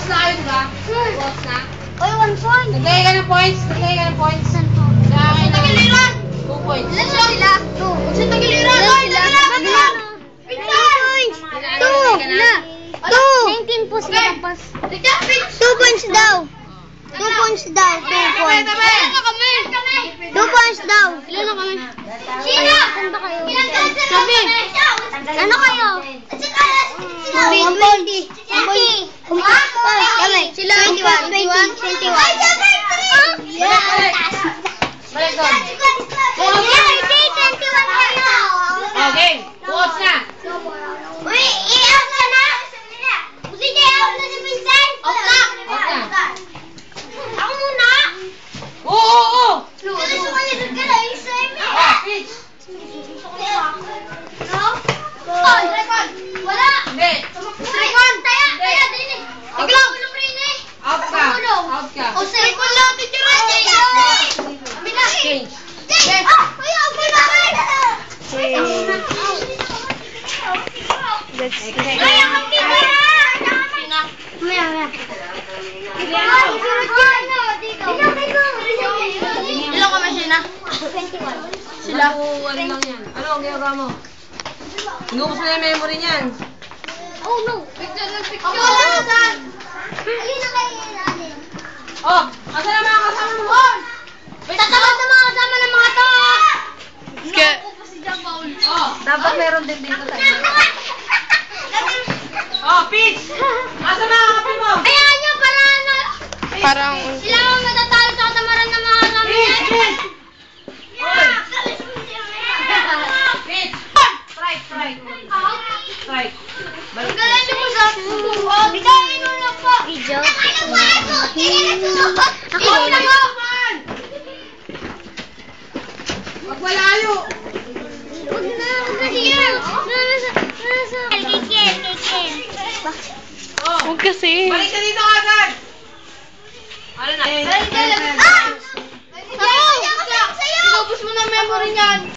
Walks na kayo, diba? Walks na. Oy, 1 point. Naglagay ka ng points. Naglagay ka ng points. Sa akin na. 2 points. Ilan sila? 2. Sa tagiliran. Ilan sila? 2. 19 po sila ang pas. 2 points daw. 2 points daw. 2 points. 2 points daw. Ilan na kami? Sino? Saan kayo? Sabi. Ano kayo? 120. 120. Kami. Sila 21. 21. Balik doon. Okay. Walks na. Uy, i-out ka na! Buti niya i-out na si Vincent! Out na! Ako muna! Oo! Kasi sumaligod ka na yung semi! Pitch. No? Oh, record! Wala! Hindi. Record! Taya! Dili! Tiglaw! Out ka. Out ka. O, sa record lang! Picture na! Kami na! Change. Kuya! Bakit? Let's Ay, ang tita na! Maya. Ilang kami sina? 21. Sila. Ano lang yan. Ano ang ginagawa mo? Inubos mo na yung memory niyan. Oh no! Picture. Ako lang saan? Ayun na kayo natin. Oh! Asa na mga kasama mo? Tatawag na mga kasama ng mga to! Oh! Dapat meron din dito sa inyo. Oh! Pitch! Asa na mga kape mo? Kaya nyo pala na... Parang... Sila ang matatalo sa katamaran ng mga kasama Pitch! yan. Pitch! Pitch! Strike! Strike! Balik. Galan nyo po sa... Bigay mo na po! Video? Ako na po! Wag malayo! Huwag na! Kikil! Oh! Huwag kasi. Balik ka dito agad! Ano na? Sa'yo! Inubos mo na memory niyan!